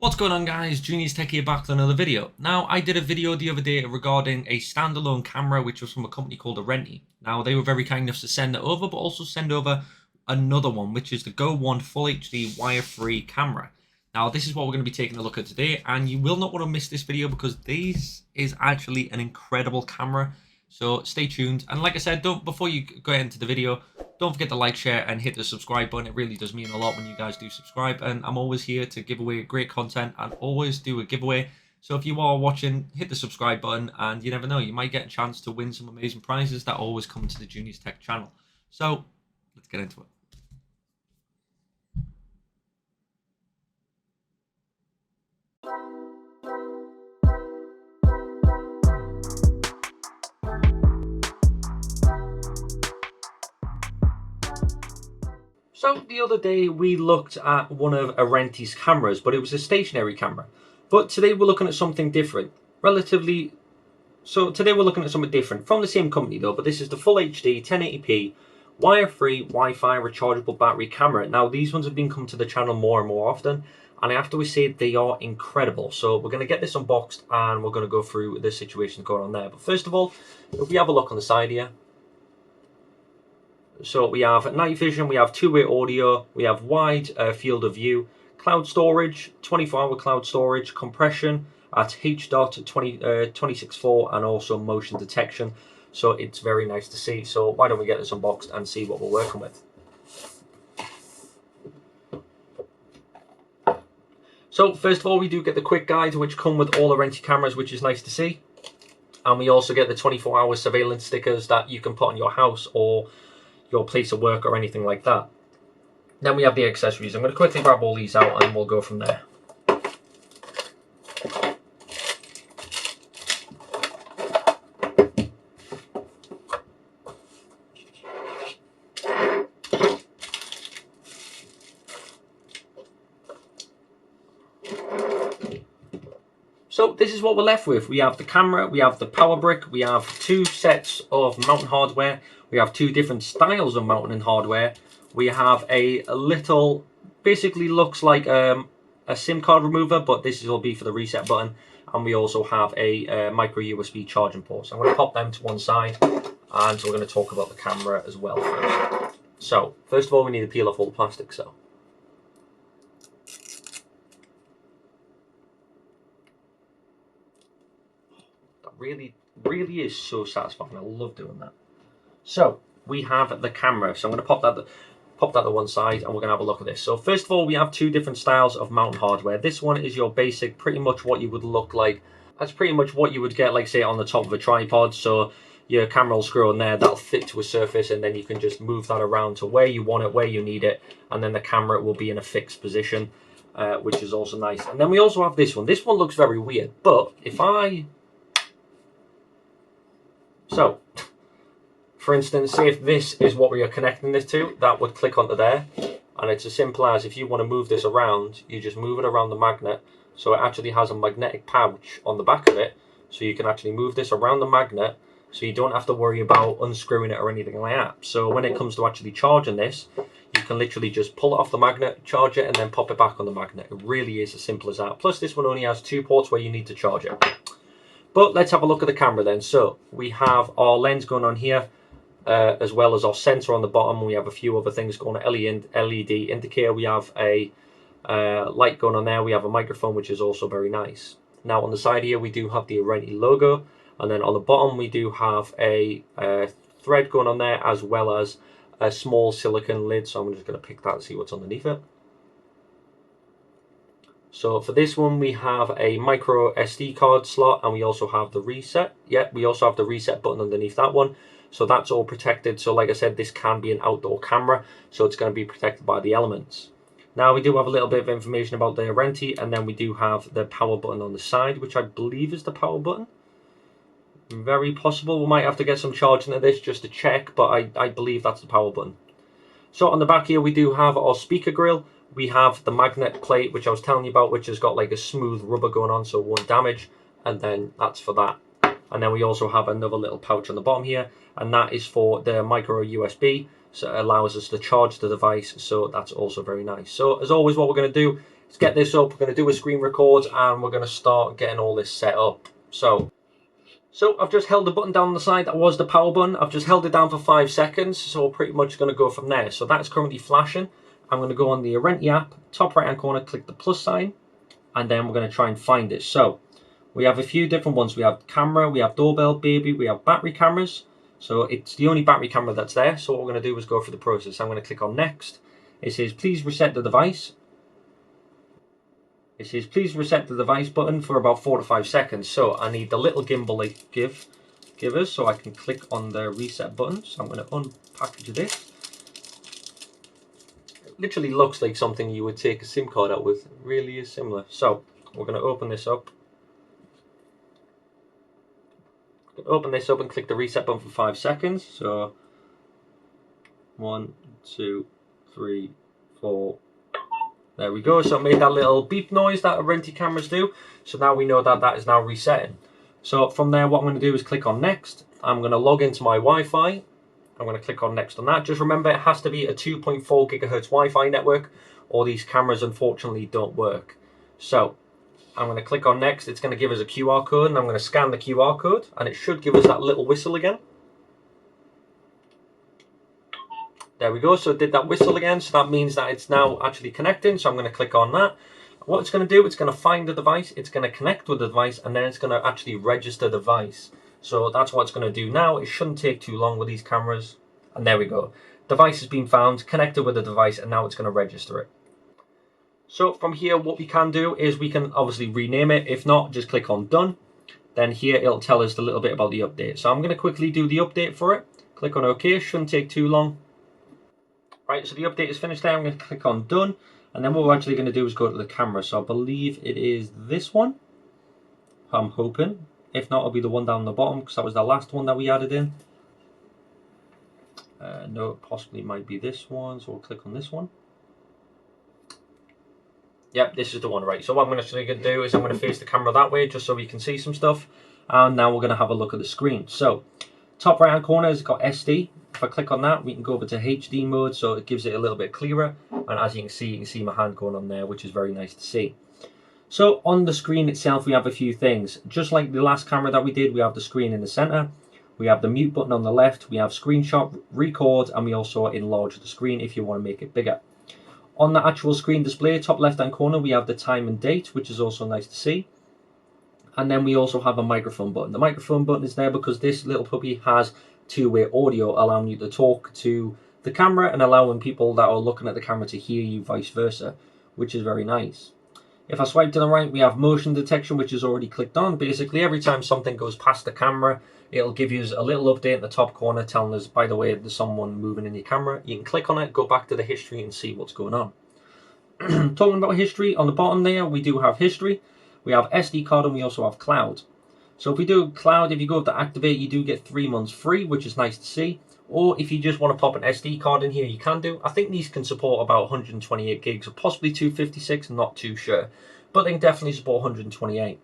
What's going on, guys? Junior's Tech here, back with another video. Now, I did a video the other day regarding a standalone camera which was from a company called Arenti. Now, they were very kind enough to send it over, but also send over another one, which is the GO1 Full HD wire-free camera. Now, this is what we're going to be taking a look at today, and you will not want to miss this video because this is actually an incredible camera. So stay tuned. And like I said, before you go into the video, don't forget to like, share, and hit the subscribe button. It really does mean a lot when you guys do subscribe. And I'm always here to give away great content and always do a giveaway. So if you are watching, hit the subscribe button, and you never know, you might get a chance to win some amazing prizes that always come to the Junior's Tech channel. So let's get into it. So the other day we looked at one of Arenti's cameras, but it was a stationary camera. But today we're looking at something different. Today we're looking at something different from the same company though, but this is the Full HD 1080p wire-free Wi-Fi rechargeable battery camera. Now these ones have been coming to the channel more and more often, and I have to say they are incredible. So we're going to get this unboxed and we're going to go through the situation going on there. But first of all, if we have a look on the side here. So we have night vision, we have two-way audio, we have wide field of view, cloud storage, 24-hour cloud storage, compression at H.26.4, and also motion detection. So it's very nice to see. So why don't we get this unboxed and see what we're working with. So first of all, we do get the quick guides which come with all Arenti cameras, which is nice to see. And we also get the 24-hour surveillance stickers that you can put on your house or your place of work or anything like that. Then we have the accessories. I'm going to quickly grab all these out and we'll go from there. So this is what we're left with. We have the camera, we have the power brick, we have two sets of mounting hardware, we have two different styles of mounting hardware. We have a little, basically looks like a SIM card remover, but this will be for the reset button. And we also have a micro USB charging port. So I'm going to pop them to one side, and we're going to talk about the camera as well first. So first of all, we need to peel off all the plastic. So really is so satisfying. I love doing that. So we have the camera. So I'm going to pop that to one side and we're going to have a look at this. So first of all, we have two different styles of mounting hardware. This one is your basic, pretty much what you would look like. That's pretty much what you would get, like say, on the top of a tripod. So your camera will screw on there, that'll fit to a surface, and then you can just move that around to where you want it, where you need it, and then the camera will be in a fixed position, which is also nice. And then we also have this one. This one looks very weird, but if I... So, for instance, say if this is what we are connecting this to, that would click onto there. And it's as simple as, if you want to move this around, you just move it around the magnet. So it actually has a magnetic pouch on the back of it. So you can actually move this around the magnet. So you don't have to worry about unscrewing it or anything like that. So when it comes to actually charging this, you can literally just pull it off the magnet, charge it, and then pop it back on the magnet. It really is as simple as that. Plus this one only has two ports where you need to charge it. But let's have a look at the camera then. So we have our lens going on here, as well as our sensor on the bottom. We have a few other things going on, LED indicator. We have a light going on there. We have a microphone, which is also very nice. Now on the side here, we do have the Arenti logo. And then on the bottom, we do have a thread going on there, as well as a small silicone lid. So I'm just going to pick that and see what's underneath it. So for this one, we have a micro SD card slot, and we also have the reset. Yeah, we also have the reset button underneath that one. So that's all protected. So like I said, this can be an outdoor camera, so it's going to be protected by the elements. Now we do have a little bit of information about the Arenti, and then we do have the power button on the side, which I believe is the power button. Very possible. We might have to get some charging of this just to check, but I believe that's the power button. So on the back here, we do have our speaker grill. We have the magnet plate, which I was telling you about, which has got like a smooth rubber going on, so it won't damage. And then that's for that. And then we also have another little pouch on the bottom here, and that is for the micro USB. So it allows us to charge the device, so that's also very nice. So as always, what we're going to do let's get this up. We're going to do a screen record and we're going to start getting all this set up. So I've just held the button down on the side. That was the power button. I've just held it down for 5 seconds. So we're pretty much going to go from there. So that's currently flashing. I'm going to go on the Renty app, top right hand corner, click the plus sign, and then we're going to try and find it. So we have a few different ones. We have camera, we have doorbell, baby, we have battery cameras. So it's the only battery camera that's there. So what we're going to do is go through the process. I'm going to click on next. It says please reset the device. It says please reset the device button for about 4 to 5 seconds. So I need the little gimbal they give us so I can click on the reset button. So I'm going to unpackage this. It literally looks like something you would take a SIM card out with. It really is similar. So we're going to open this up. Open this up and click the reset button for 5 seconds. So 1, 2, 3, 4. There we go. So it made that little beep noise that Renty cameras do. So now we know that that is now resetting. So from there, what I'm going to do is click on next. I'm going to log into my Wi-Fi. I'm going to click on next on that. Just remember, it has to be a 2.4 gigahertz Wi-Fi network, or these cameras unfortunately don't work. So I'm going to click on next. It's going to give us a QR code, and I'm going to scan the QR code, and it should give us that little whistle again. There we go. So it did that whistle again. So that means that it's now actually connecting. So I'm going to click on that. What it's going to do, it's going to find the device, it's going to connect with the device, and then it's going to actually register the device. So that's what it's going to do now. It shouldn't take too long with these cameras. And there we go. Device has been found, connected with the device, and now it's going to register it. So from here, what we can do is we can obviously rename it. If not, just click on done. Then here it'll tell us a little bit about the update. So I'm going to quickly do the update for it. Click on OK. Shouldn't take too long. Right, so the update is finished there. I'm going to click on done. And then what we're actually going to do is go to the camera. So I believe it is this one. I'm hoping. If not, it'll be the one down the bottom, because that was the last one that we added in. No, it possibly might be this one. So we'll click on this one. Yep, this is the one, right. So what I'm actually going to do is I'm going to face the camera that way, just so we can see some stuff. And now we're going to have a look at the screen. So top right hand corner has got SD. If I click on that, we can go over to HD mode, so it gives it a little bit clearer. And as you can see my hand going on there, which is very nice to see. So on the screen itself, we have a few things. Just like the last camera that we did, we have the screen in the center. We have the mute button on the left. We have screenshot, record, and we also enlarge the screen if you want to make it bigger. On the actual screen display, top left-hand corner, we have the time and date, which is also nice to see. And then we also have a microphone button. The microphone button is there because this little puppy has two-way audio, allowing you to talk to the camera and allowing people that are looking at the camera to hear you, vice versa, which is very nice. If I swipe to the right, we have motion detection, which is already clicked on. Basically, every time something goes past the camera, it'll give you a little update in the top corner telling us, by the way, there's someone moving in your camera. You can click on it, go back to the history and see what's going on. Talking about history, on the bottom there, we do have history. We have SD card and we also have cloud. So if we do cloud, if you go to activate, you do get 3 months free, which is nice to see. Or if you just want to pop an SD card in here, you can do. I think these can support about 128 gigs or possibly 256, I'm not too sure. But they can definitely support 128.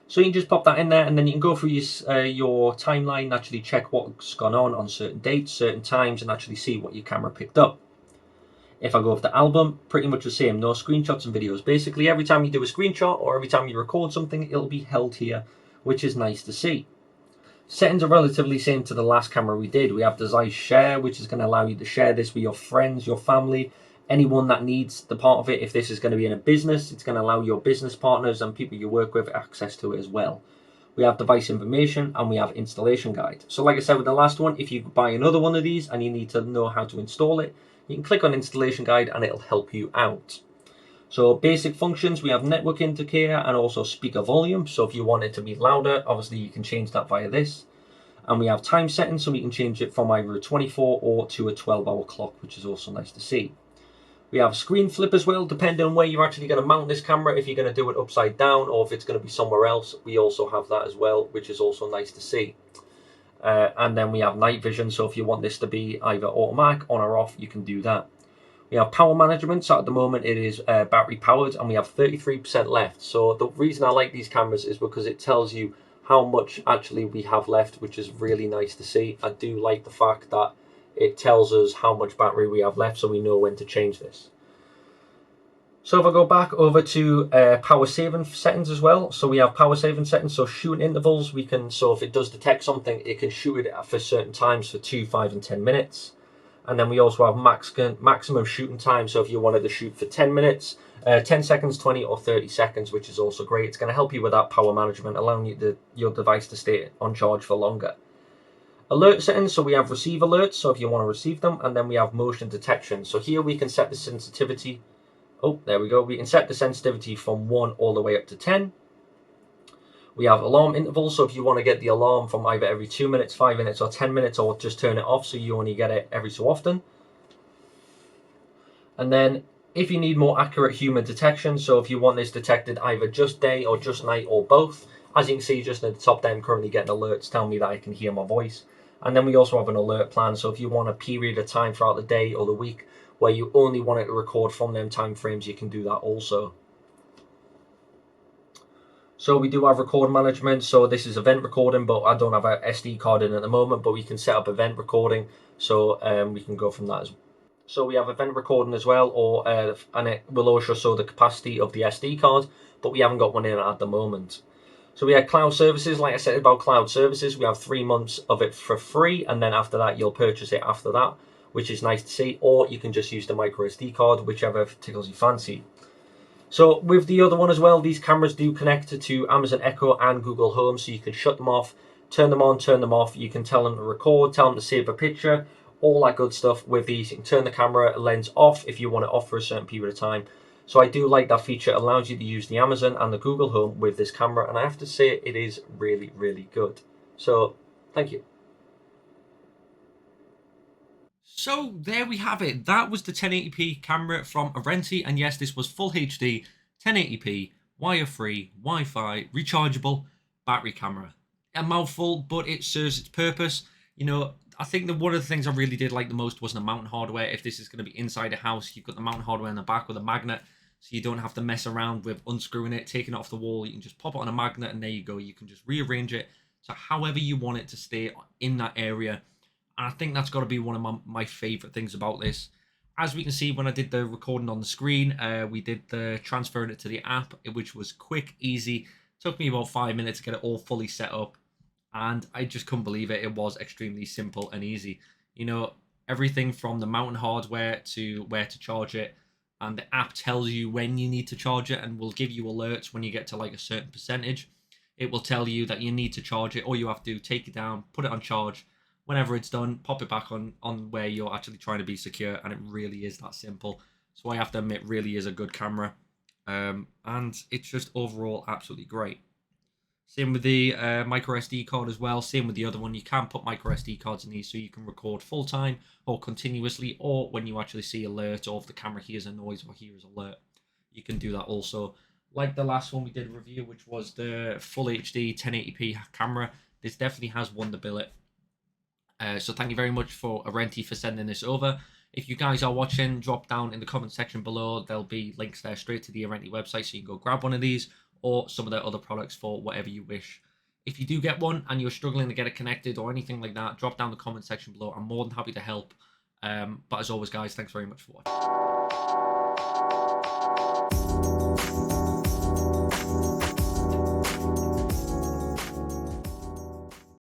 So you can just pop that in there and then you can go through your timeline and actually check what's gone on certain dates, certain times, and actually see what your camera picked up. If I go over the album, pretty much the same, no screenshots and videos. Basically, every time you do a screenshot or every time you record something, it'll be held here, which is nice to see. Settings are relatively same to the last camera we did. We have the Zeiss Share, which is going to allow you to share this with your friends, your family, anyone that needs the part of it. If this is going to be in a business, it's going to allow your business partners and people you work with access to it as well. We have device information and we have installation guide. So like I said with the last one, if you buy another one of these and you need to know how to install it, you can click on installation guide and it'll help you out. So basic functions, we have network indicator and also speaker volume. So if you want it to be louder, obviously you can change that via this. And we have time settings, so we can change it from either a 24 or to a 12-hour clock, which is also nice to see. We have screen flip as well, depending on where you're actually going to mount this camera, if you're going to do it upside down or if it's going to be somewhere else. We also have that as well, which is also nice to see. And then we have night vision, so if you want this to be either automatic, on or off, you can do that. We have power management, so at the moment it is battery powered and we have 33% left. So the reason I like these cameras is because it tells you how much actually we have left, which is really nice to see. I do like the fact that it tells us how much battery we have left so we know when to change this. So if I go back over to power saving settings as well, so we have power saving settings, so shooting intervals, we can, so if it does detect something, it can shoot it for certain times for 2, 5 and 10 minutes. And then we also have maximum shooting time, so if you wanted to shoot for 10 minutes, 10 seconds, 20 or 30 seconds, which is also great. It's going to help you with that power management, allowing your device to stay on charge for longer. Alert settings, so we have receive alerts, so if you want to receive them, and then we have motion detection. So here we can set the sensitivity. Oh, there we go. We can set the sensitivity from 1 all the way up to 10. We have alarm intervals, so if you want to get the alarm from either every 2 minutes, 5 minutes, or 10 minutes, or just turn it off so you only get it every so often. And then if you need more accurate human detection, so if you want this detected either just day or just night or both, as you can see just at the top there, I'm currently getting alerts telling me that I can hear my voice. And then we also have an alert plan, so if you want a period of time throughout the day or the week where you only want it to record from them time frames, you can do that also. So we do have record management, so this is event recording, but I don't have a SD card in at the moment, but we can set up event recording, so we can go from that as well. So we have event recording as well, and it will also show the capacity of the SD card, but we haven't got one in at the moment. So we have cloud services. Like I said about cloud services, we have 3 months of it for free, and then after that you'll purchase it after that, which is nice to see, or you can just use the micro SD card, whichever tickles your fancy. So with the other one as well, these cameras do connect to Amazon Echo and Google Home, so you can shut them off, turn them on, turn them off. You can tell them to record, tell them to save a picture, all that good stuff with these. You can turn the camera lens off if you want it off for a certain period of time. So I do like that feature. It allows you to use the Amazon and the Google Home with this camera, and I have to say it is really, really good. So thank you. So there we have it. That was the 1080p camera from Arenti, and yes, this was full HD, 1080p, wire-free, Wi-Fi, rechargeable battery camera. A mouthful, but it serves its purpose. You know, I think that one of the things I really did like the most was the mountain hardware. If this is going to be inside a house, you've got the mountain hardware in the back with a magnet, so you don't have to mess around with unscrewing it, taking it off the wall. You can just pop it on a magnet, and there you go. You can just rearrange it to however you want it to stay in that area. And I think that's got to be one of my favorite things about this. As we can see, when I did the recording on the screen, we did the transferring it to the app, which was quick, easy. Took me about 5 minutes to get it all fully set up, and I just couldn't believe it. It was extremely simple and easy. You know, everything from the mountain hardware to where to charge it, and the app tells you when you need to charge it and will give you alerts when you get to like a certain percentage. It will tell you that you need to charge it. All you have to do, take it down, put it on charge. Whenever it's done, pop it back on where you're actually trying to be secure, and it really is that simple. So I have to admit, really is a good camera, and it's just overall absolutely great. Same with the micro SD card as well. Same with the other one. You can put micro SD cards in these so you can record full time or continuously, or when you actually see alert, or if the camera hears a noise or hears alert, you can do that also. Like the last one we did a review, which was the full HD 1080p camera. This definitely has won the billet. So thank you very much for Arenti for sending this over. If you guys are watching, drop down in the comment section below. There'll be links there straight to the Arenti website, so you can go grab one of these or some of their other products for whatever you wish. If you do get one and you're struggling to get it connected or anything like that, drop down the comment section below. I'm more than happy to help. But as always, guys, thanks very much for watching.